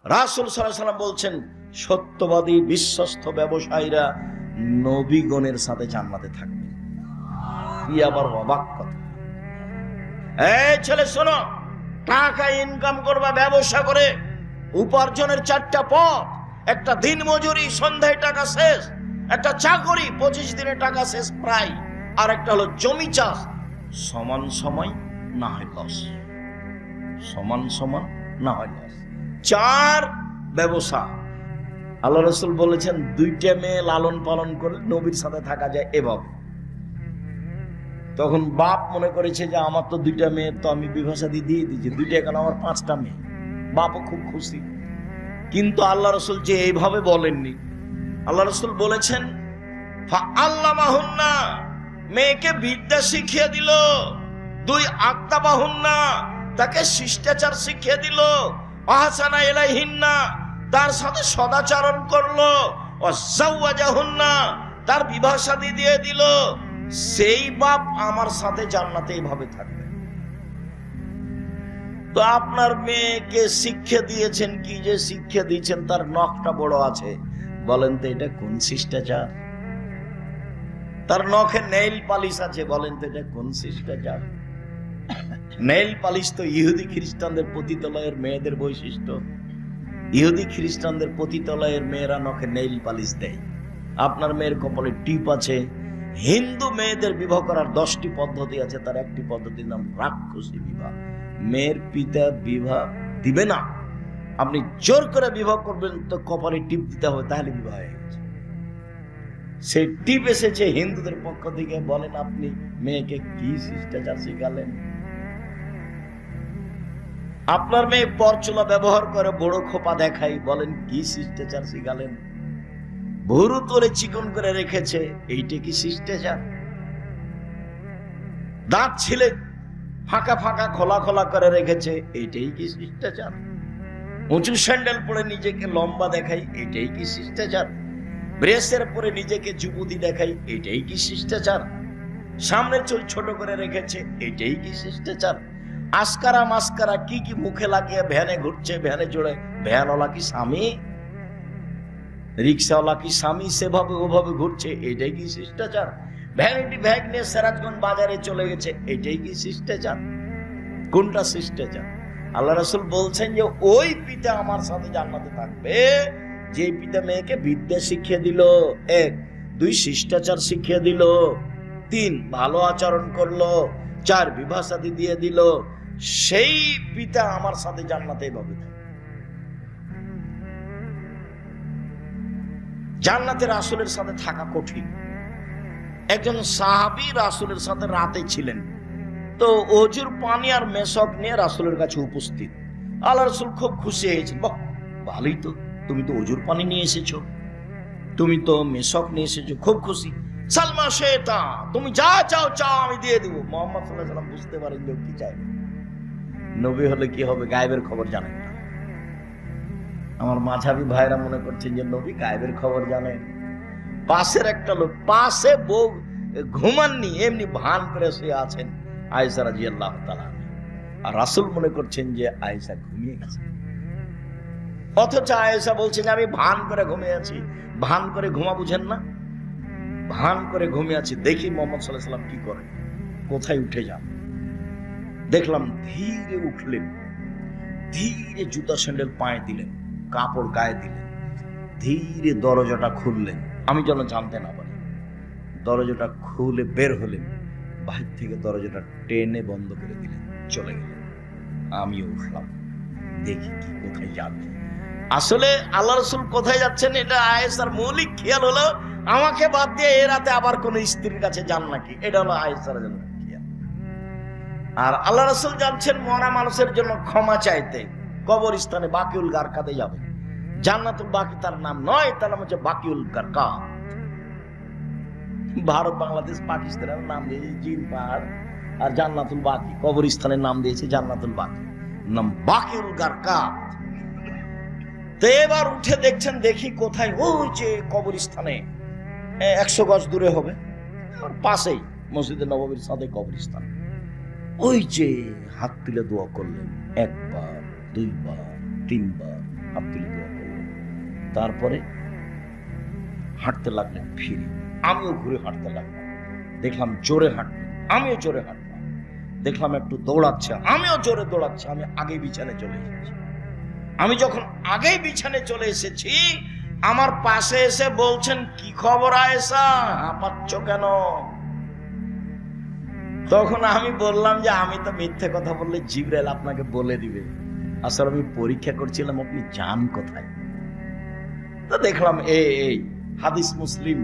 রাসূল সাল্লাল্লাহু আলাইহি ওয়াসাল্লাম বলছেন, সত্যবাদী বিশ্বস্ত ব্যবসায়ীরা নবীগণের সাথে জান্নাতে থাকবে। কি আবার অবাক কথা! এই ছেলে শোনো, টাকা ইনকাম করবা ব্যবসা করে, উপার্জনের চারটা পথ। একটা দিন মজুরি, সন্ধ্যায় টাকা শেষ। একটা চাকরি, 25 দিনে টাকা শেষ প্রায়। আর একটা হলো জমি চাষ, সমান সময় না হয় লস, সমান সমান না হয় লস। 4 ব্যবসা। আল্লাহ রাসূল বলেছেন, 2টা মেয়ে লালন পালন করে নবীর সাথে থাকা যায় এভাবে। তখন বাপ মনে করেছে যে আমার তো 2টা মেয়ে, তো আমি বিবাহসাদী দিয়ে দিয়েছি, 2টা কেন, আমার 5টা মেয়ে। বাপও খুব খুশি। কিন্তু আল্লাহ রাসূল যে এইভাবে বলেননি। আল্লাহ রাসূল বলেছেন, ফাআল্লামাহুন্না, মেয়েকে বিদ্যা শিখিয়ে দিল। 2 আক্তাবাহুন্না, তাকে শিষ্টাচার শিখিয়ে দিল। আহসানা ইলাইহিন্না, তার সাথে সদাচরণ করলো। ওয়াজাওয়াজাহুন্না, তার বিবাহ শাদী দিয়ে দিল। সেই বাপ আমার সাথে জান্নাতে এইভাবে থাকবে। তো আপনার মেয়েকে শিক্ষা দিয়েছেন কি যে শিক্ষা দিয়েছেন তার নখটা বড় আছে, বলেন তো এটা কোন শিষ্টাচার? তার নখে নেইল পালিশ আছে, বলেন তো এটা কোন শিষ্টাচার? নেইল পালিশ তো ইহুদি খ্রিস্টানদের পতিতালয়ের মেয়েদের বৈশিষ্ট্য। ইহুদি খ্রিস্টানদের পতিতালয়ের মেয়েরা নখে নেইল পালিশ দেয়। আপনার মেয়ের কপালে টিপ আছে। হিন্দু মেয়েদের বিবাহ করার 10টি পদ্ধতি আছে, তার একটি পদ্ধতির নাম রাক্ষসী বিবাহ। মেয়ের পিতা বিবাহ দিবে না, আপনি জোর করে বিবাহ করবেন তো কপালে টিপ দিতে হবে, তাহলে বিবাহ হয়ে গেছে। সেই টিপ এসেছে হিন্দুদের পক্ষ থেকে। বলেন আপনি মেয়েকে কি শিষ্টাচার শিখালেন? আপনার মেয়ে পরচুলা ব্যবহার করে বড় খোপা দেখাই, বলেন কি শিষ্টাচার শিখালেন? ভুরু তোলে চিকন করে রেখেছে, এইটা কি শিষ্টাচার? দাঁত ছিলে ফাঁকা ফাঁকা খোলা খোলা করে রেখেছে, এইটাই কি শিষ্টাচার? উঁচু স্যান্ডেল পরে নিজেকে লম্বা দেখাই, এইটাই কি শিষ্টাচার? ব্রেসের পরে নিজেকে যুবতী দেখাই, এইটাই কি শিষ্টাচার? সামনের চুল ছোট করে রেখেছে, এইটাই কি শিষ্টাচার? আস্কারা মাস্কারা কি কি মুখে লাগিয়ে ভ্যানে ঘুরছে, ভ্যানে চড়ে। ভ্যানওয়ালা কি স্বামী? রিক্সাওয়ালা কি স্বামী? সেভাবে ওভাবে ঘুরছে, এইটাই কি শিষ্টাচার? ভ্যানিটি ব্যাগ নিয়ে সিরাজগঞ্জ বাজারে চলে গেছে, এইটাই কি শিষ্টাচার? কোনটা শিষ্টাচার? আল্লাহ রাসূল বলছেন যে ওই পিতা আমার সাথে জান্নাতে থাকবে যে পিতা মেয়েকে বিদ্যা শিখিয়ে দিল, 1, 2 শিষ্টাচার শিখিয়ে দিল, 3 ভালো আচরণ করলো, 4 বিবাহ শাদী দিয়ে দিল। সেই পিতা আমার সাথে জান্নাতে এভাবে থাকবে। জান্নাতে রাসূলের সাথে থাকা কঠিন। একজন সাহাবী রাসূলের সাথে রাতে ছিলেন, তো ওজুর পানি আর মেশক নিয়ে রাসূলের কাছে উপস্থিত। আল্লাহ রাসূল খুব খুশি হয়েছেন। বাহ, ভালোই তো, তুমি তো ওজুর পানি নিয়ে এসেছো, তুমি তো মেশক নিয়ে এসেছো, খুব খুশি। সালমা শেতা, তুমি যা চাও চাও আমি দিয়ে দেবো। মুহাম্মদ সাল্লাল্লাহু আলাইহি ওয়াসাল্লাম বুঝতে পারেন যে কি চাইবে। নবী হলে কি হবে, গায়েবের খবর জানেন না। আমার মাঝাবি ভাইরা মনে করছেন যে নবী গায়েবের খবর জানেন। পাশের একটা লোক, পাশে বউ ঘুমাননি, এমনি ভান করে শুয়ে আছেন আয়েশা রাদিয়াল্লাহু তাআলা, আর রাসূল মনে করছেন যে আয়েশা ঘুমিয়ে গেছে। অথচ আয়েশা বলছেন আমি ভান করে ঘুমিয়ে আছি। ভান করে ঘুমা বুঝেন না? ভান করে ঘুমিয়ে আছি। দেখি মুহাম্মদ সাল্লাল্লাহু আলাইহি ওয়াসাল্লাম কি করেন, কোথায় উঠে যান। দেখলাম ধীরে উঠলেন, ধীরে জুতা স্যান্ডেল পায়ে দিলেন, কাপড় গায়ে দিলেন, ধীরে দরজাটা খুললেন, আমি যেন জানতে না পারি। দরজাটা খুলে বের হলেন, বাহির থেকে দরজাটা টেনে বন্ধ করে দিলেন, চলে গেলেন। আমিও উঠলাম, দেখি কি কোথায় যাবেন। আসলে আল্লাহ রাসূল কোথায় যাচ্ছেন এটা আয়েশার মৌলিক খেয়াল হলো, আমাকে বাদ দিয়ে এ রাতে আবার কোন স্ত্রীর কাছে যান নাকি, এটা হলো আয়েশার জন্য খেয়াল। আর আল্লাহ রাসূল যাচ্ছেন মরা মানুষের জন্য ক্ষমা চাইতে, কবরস্থানে বাকিউল গারকাতে যাবে। জান্নাতুল বাকি তার নাম নয়, তার নাম হচ্ছে বাকিউল গারকাত। ভারত, বাংলাদেশ, পাকিস্তানের নাম দিয়েছে জিন পাহাড়, আর জান্নাতুল বাকি কবরস্থানের নাম দিয়েছে জান্নাতুল বাকি, নাম বাকিউল গারকাত। তো এবার উঠে দেখছেন, দেখি কোথায়, ওই যে কবরস্থানে 100 গজ দূরে হবে, পাশেই মসজিদে নববীর সাথে কবরস্থান। ওই যে হাত তুলে দোয়া করলেন, 1 বার 2 বার 3 বার, হাত তুলে দোয়া করলেন। তারপরে হাঁটতে লাগলেন ফিরে। আমিও ঘুরে হাঁটতে লাগলাম, দেখলাম জোরে হাঁটলেন, আমিও জোরে হাঁটলাম, দেখলাম একটু দৌড়াচ্ছে, আমিও জোরে দৌড়াচ্ছি। আমি আগে বিছানে চলে এসেছি। আমি যখন আগে বিছানে চলে এসেছি, আমার পাশে এসে বলছেন, কি খবর আয়েশা, হাঁপাচ্ছ কেন? তখন আমি বললাম যে আমি তো মিথ্যে কথা বললে জিবরাইল আপনাকে বলে দিবে, আসলে আমি পরীক্ষা করছিলাম আপনি যান কোথায়। তো দেখলাম এই হাদিস মুসলিম